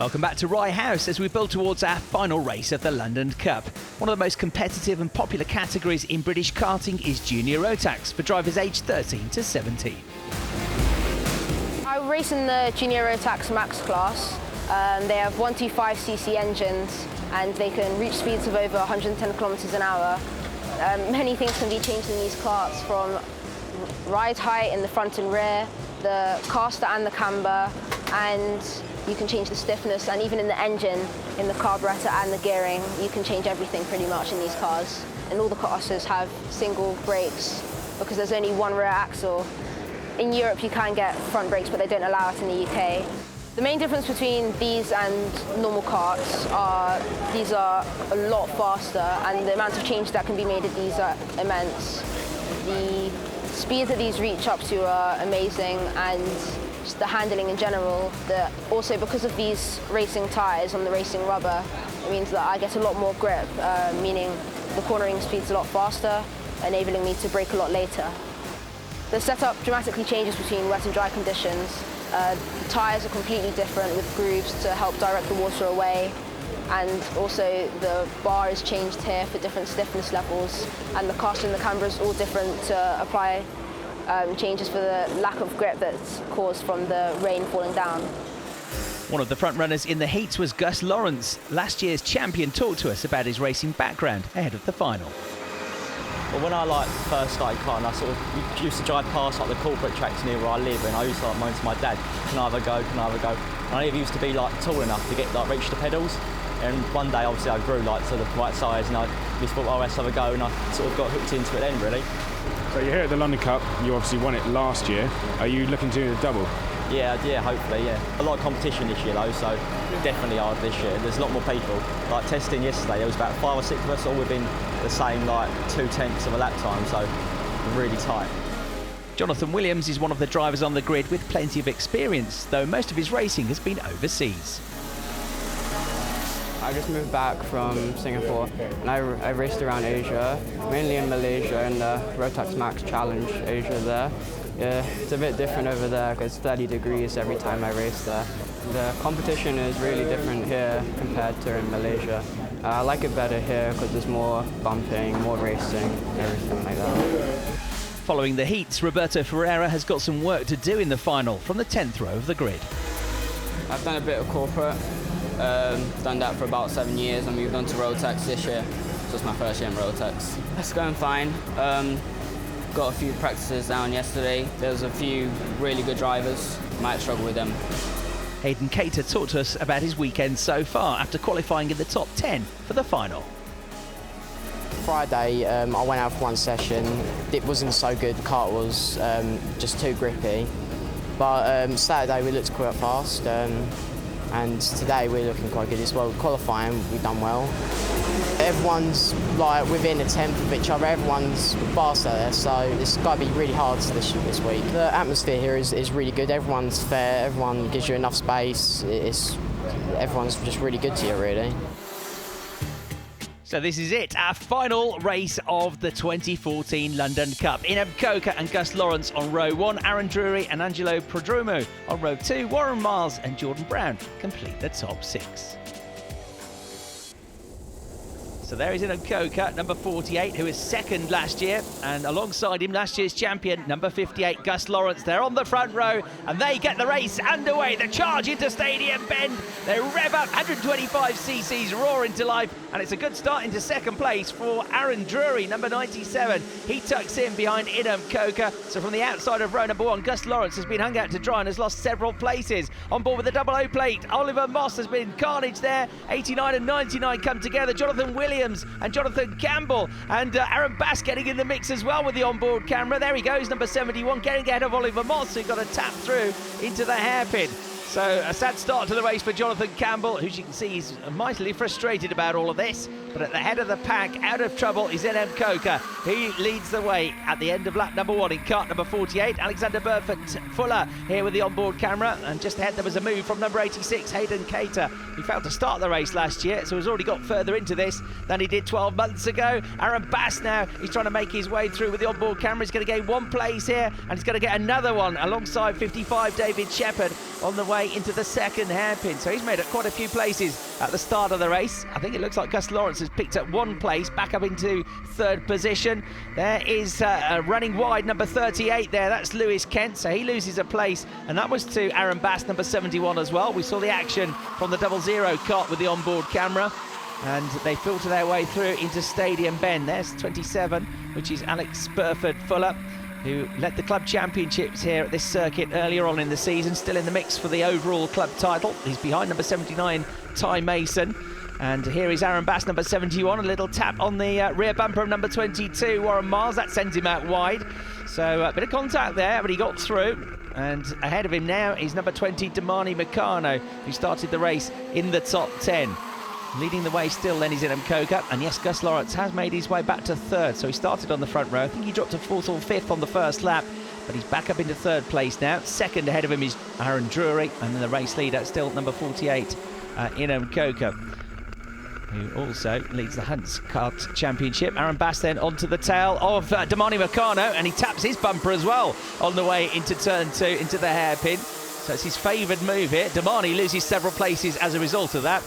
Welcome back to Rye House as we build towards our final race of the London Cup. One of the most competitive and popular categories in British karting is Junior Rotax for drivers aged 13 to 17. I race in the Junior Rotax Max class. They have 125cc engines and they can reach speeds of over 110 kilometers an hour. Many things can be changed in these karts, from ride height in the front and rear, the caster and the camber, and you can change the stiffness, and even in the engine, in the carburetor and the gearing, you can change everything pretty much in these cars. And all the casters have single brakes because there's only one rear axle. In Europe you can get front brakes, but they don't allow it in the UK. The main difference between these and normal karts are these are a lot faster, and the amount of change that can be made at these are immense. The speeds that these reach up to are amazing, and just the handling in general. Also, because of these racing tyres on the racing rubber, it means that I get a lot more grip, meaning the cornering speed's a lot faster, enabling me to brake a lot later. The setup dramatically changes between wet and dry conditions. The tyres are completely different with grooves to help direct the water away, and also the bar is changed here for different stiffness levels, and the caster and the camber is all different to apply changes for the lack of grip that's caused from the rain falling down. One of the front runners in the heats was Gus Lawrence. Last year's champion talked to us about his racing background ahead of the final. Well, when I first started karting, I sort of used to drive past the corporate tracks near where I live, and I used to moan to my dad, can I have a go, can I have a go? And I never used to be tall enough to get reach the pedals. And one day, obviously, I grew to the right size, and I just thought, well, let's have a go, and I sort of got hooked into it then, really. So you're here at the London Cup. You obviously won it last year. Are you looking to do the double? Yeah, hopefully, yeah. A lot of competition this year, though, so definitely hard this year. There's a lot more people. Testing yesterday, there was about 5 or 6 of us, all within the same 2/10 of a lap time, so really tight. Jonathan Williams is one of the drivers on the grid with plenty of experience, though most of his racing has been overseas. I just moved back from Singapore, and I raced around Asia, mainly in Malaysia and the Rotax Max Challenge Asia there. Yeah, it's a bit different over there because it's 30 degrees every time I race there. The competition is really different here compared to in Malaysia. I like it better here because there's more bumping, more racing, everything like that. Following the heats, Roberto Ferreira has got some work to do in the final from the 10th row of the grid. I've done a bit of corporate. Done that for about 7 years. I moved on to Rotax this year. So it's my first year in Rotax. It's going fine. Got a few practices down yesterday. There's a few really good drivers. Might struggle with them. Hayden Cater talked to us about his weekend so far after qualifying in the top 10 for the final. Friday, I went out for one session. It wasn't so good. The kart was just too grippy. But Saturday we looked quite fast. And today we're looking quite good as well. Qualifying, we've done well. Everyone's within a tenth of each other. Everyone's faster there, so it's got to be really hard this week. The atmosphere here is really good. Everyone's fair. Everyone gives you enough space. Everyone's just really good to you, really. So this is it, our final race of the 2014 London Cup. Inem Coker and Gus Lawrence on row 1, Aaron Drury and Angelo Prodromo on row 2, Warren Miles and Jordan Brown complete the top 6. So there is Inem Coker, number 48, who was second last year, and alongside him last year's champion, number 58, Gus Lawrence. They're on the front row and they get the race underway. The charge into Stadium Bend. They rev up, 125cc's roar into life, and it's a good start into second place for Aaron Drury, number 97. He tucks in behind Inem Coker. So from the outside of row number 1, Gus Lawrence has been hung out to dry and has lost several places. On board with the 00 plate, Oliver Moss has been carnage there. 89 and 99 come together. Jonathan Williams and Jonathan Campbell and Aaron Bass getting in the mix as well with the onboard camera. There he goes, number 71, getting ahead of Oliver Moss, who got a tap through into the hairpin. So a sad start to the race for Jonathan Campbell, who you can see is mightily frustrated about all of this. But at the head of the pack, out of trouble, is Inem Coker. He leads the way at the end of lap number 1 in kart number 48. Alexander Burford Fuller here with the onboard camera. And just ahead there was a move from number 86, Hayden Cater. He failed to start the race last year, so has already got further into this than he did 12 months ago. Aaron Bass now, he's trying to make his way through with the onboard camera. He's going to gain 1 place here, and he's going to get another one alongside 55, David Shepherd, on the way way into the second hairpin. So he's made up quite a few places at the start of the race. I think it looks like Gus Lawrence has picked up one place, back up into third position. There is running wide, number 38 there. That's Lewis Kent, so he loses a place. And that was to Aaron Bass, number 71 as well. We saw the action from the 00 cart with the onboard camera. And they filter their way through into Stadium Bend. There's 27, which is Alex Burford Fuller, who led the club championships here at this circuit earlier on in the season, still in the mix for the overall club title. He's behind number 79, Ty Mason. And here is Aaron Bass, number 71, a little tap on the rear bumper of number 22, Warren Miles. That sends him out wide. So a bit of contact there, but he got through. And ahead of him now is number 20, Damani Marcano, who started the race in the top 10. Leading the way still then is Coca, and yes, Gus Lawrence has made his way back to third, so he started on the front row. I think he dropped to fourth or fifth on the first lap, but he's back up into third place now. Second ahead of him is Aaron Drury, and then the race leader still number 48, Coca, who also leads the Hunts Kart Championship. Aaron Bass then onto the tail of Damani Marcano, and he taps his bumper as well on the way into turn 2, into the hairpin. So it's his favoured move here. Damani loses several places as a result of that.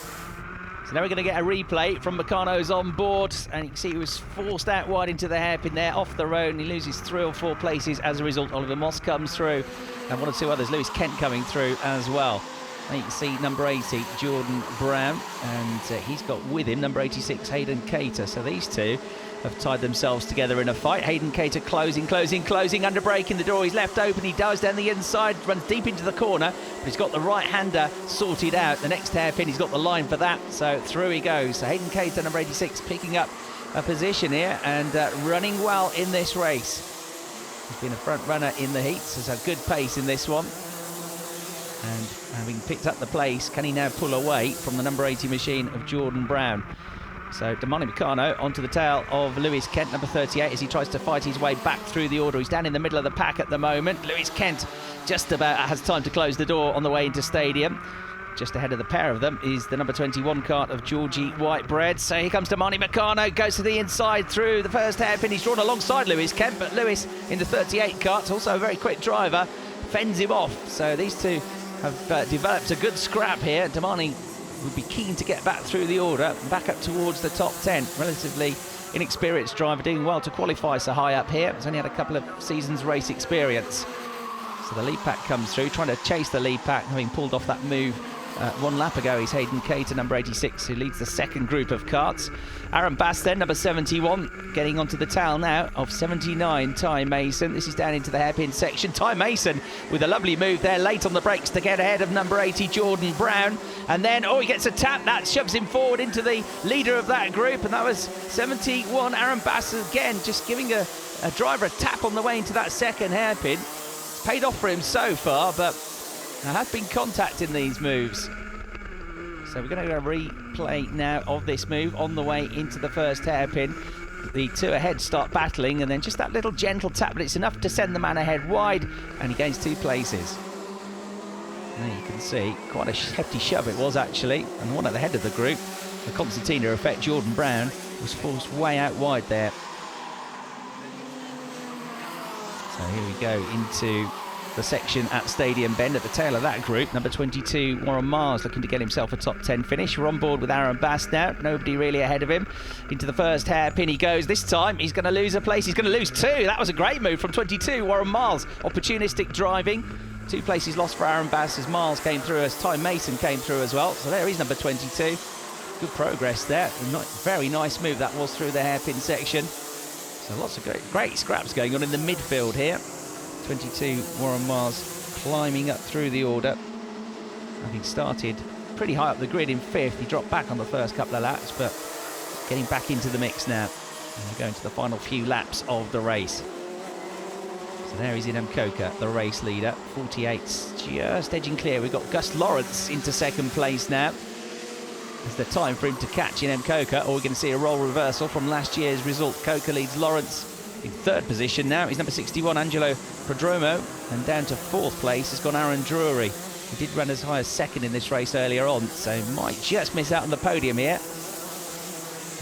So now we're going to get a replay from Marcano's on board, and you can see he was forced out wide into the hairpin there, off the road, and he loses 3 or 4 places as a result. Oliver Moss comes through, and 1 or 2 others, Lewis Kent coming through as well. And you can see number 80, Jordan Brown, and he's got with him number 86, Hayden Cater. So these two have tied themselves together in a fight. Hayden Cater closing, under braking the door. He's left open. He dives down the inside, runs deep into the corner, but he's got the right-hander sorted out. The next hairpin, he's got the line for that, so through he goes. So Hayden Cater, number 86, picking up a position here and running well in this race. He's been a front runner in the heats. There's a good pace in this one. And having picked up the place, can he now pull away from the number 80 machine of Jordan Brown? So Damani Marcano onto the tail of Lewis Kent, number 38, as he tries to fight his way back through the order. He's down in the middle of the pack at the moment. Lewis Kent just about has time to close the door on the way into Stadium. Just ahead of the pair of them is the number 21 cart of Georgie Whitebread. So here comes Damani Marcano, goes to the inside through the first hairpin. He's drawn alongside Lewis Kent, but Lewis in the 38 cart, also a very quick driver, fends him off. So these two have developed a good scrap here. Damani would be keen to get back through the order, back up towards the top 10. Relatively inexperienced driver, doing well to qualify so high up here. He's only had a couple of seasons race experience. So the lead pack comes through, trying to chase the lead pack, having pulled off that move 1 lap ago. He's Hayden Cater, number 86, who leads the second group of karts. Aaron Bass then, number 71, getting onto the tail now of 79, Ty Mason. This is down into the hairpin section. Ty Mason with a lovely move there, late on the brakes to get ahead of number 80, Jordan Brown. And then, he gets a tap. That shoves him forward into the leader of that group. And that was 71, Aaron Bass again, just giving a driver a tap on the way into that second hairpin. It's paid off for him so far, but there has been contact in these moves. So we're going to go replay now of this move on the way into the first hairpin. The two ahead start battling, and then just that little gentle tap, but it's enough to send the man ahead wide, and he gains 2 places. Now you can see quite a hefty shove it was actually, and the one at the head of the group, the concertina effect, Jordan Brown, was forced way out wide there. So here we go into the section at Stadium Bend at the tail of that group. Number 22, Warren Miles, looking to get himself a top 10 finish. We're on board with Aaron Bass now. Nobody really ahead of him. Into the first hairpin he goes. This time he's going to lose a place. He's going to lose 2. That was a great move from 22, Warren Miles. Opportunistic driving. 2 places lost for Aaron Bass as Miles came through, as Ty Mason came through as well. So there is number 22. Good progress there. Very nice move that was through the hairpin section. So lots of great scraps going on in the midfield here. 22, Warren Miles climbing up through the order. Having started pretty high up the grid in 5th, he dropped back on the first couple of laps, but getting back into the mix now. And we're going to the final few laps of the race. So there is Coca, the race leader. 48, just edging clear. We've got Gus Lawrence into second place now. It's the time for him to catch Coca, or we're going to see a role reversal from last year's result. Coca leads Lawrence in 3rd position now. He's number 61, Angelo Prodromo, and down to 4th place has gone Aaron Drury. He did run as high as 2nd in this race earlier on, so might just miss out on the podium here.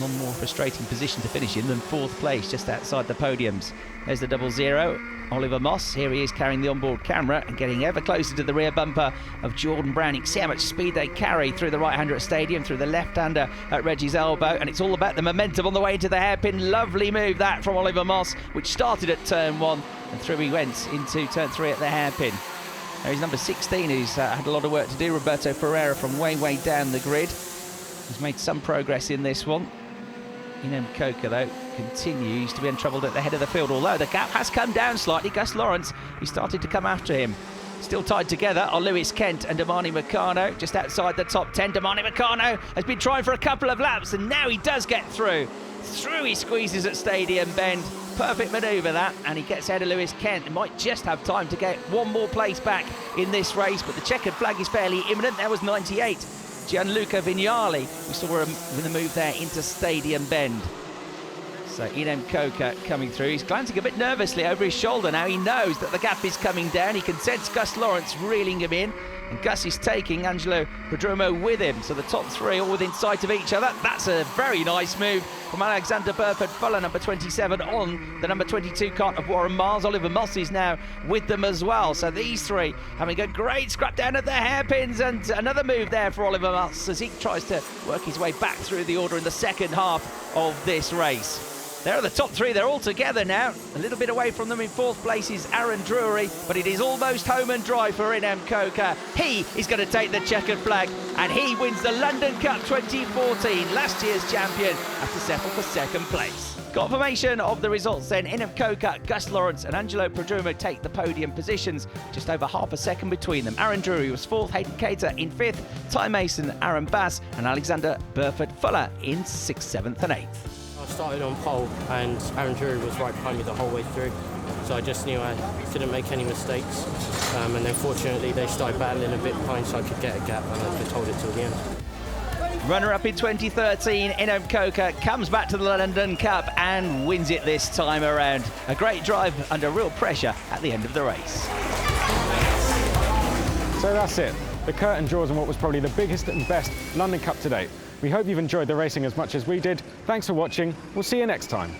one more frustrating position to finish in than 4th place, just outside the podiums. There's the 00, Oliver Moss. Here he is carrying the onboard camera and getting ever closer to the rear bumper of Jordan Brown. You can see how much speed they carry through the right-hander at Stadium, through the left-hander at Reggie's elbow, and it's all about the momentum on the way into the hairpin. Lovely move that from Oliver Moss, which started at turn 1 and through he went into turn 3 at the hairpin. There's number 16 who's had a lot of work to do, Roberto Ferreira, from way down the grid. He's made some progress in this one. Inem Coker, though, continues to be untroubled at the head of the field, although the gap has come down slightly. Gus Lawrence, he started to come after him. Still tied together are Lewis Kent and Damani Marcano, just outside the top 10. Damani Marcano has been trying for a couple of laps, and now he does get through. Through he squeezes at Stadium Bend. Perfect manoeuvre that, and he gets ahead of Lewis Kent. He might just have time to get one more place back in this race, but the checkered flag is fairly imminent. There was 98. Gianluca Vignali, we saw him with a move there into Stadium Bend. So Inem Coker coming through. He's glancing a bit nervously over his shoulder now. He knows that the gap is coming down. He can sense Gus Lawrence reeling him in. And Gus is taking Angelo Prodromo with him. So the top 3 all within sight of each other. That's a very nice move from Alexander Burford-Fuller, number 27, on the number 22 cart of Warren Miles. Oliver Moss is now with them as well. So these 3 having a great scrap down at the hairpins, and another move there for Oliver Moss as he tries to work his way back through the order in the second half of this race. There are the top 3, they're all together now. A little bit away from them in 4th place is Aaron Drury, but it is almost home and dry for Inem Coker. He is going to take the checkered flag, and he wins the London Cup 2014, last year's champion, after settle for 2nd place. Confirmation of the results then. Inem Coker, Gus Lawrence and Angelo Prodromo take the podium positions, just over half a second between them. Aaron Drury was 4th, Hayden Cater in 5th, Ty Mason, Aaron Bass and Alexander Burford-Fuller in 6th, 7th and 8th. I started on pole and Aaron Drury was right behind me the whole way through, so I just knew I didn't make any mistakes, and then fortunately they started battling a bit behind so I could get a gap, and I could hold it till the end. Runner-up in 2013, Inem Coker comes back to the London Cup and wins it this time around. A great drive under real pressure at the end of the race. So that's it. The curtain draws on what was probably the biggest and best London Cup to date. We hope you've enjoyed the racing as much as we did. Thanks for watching. We'll see you next time.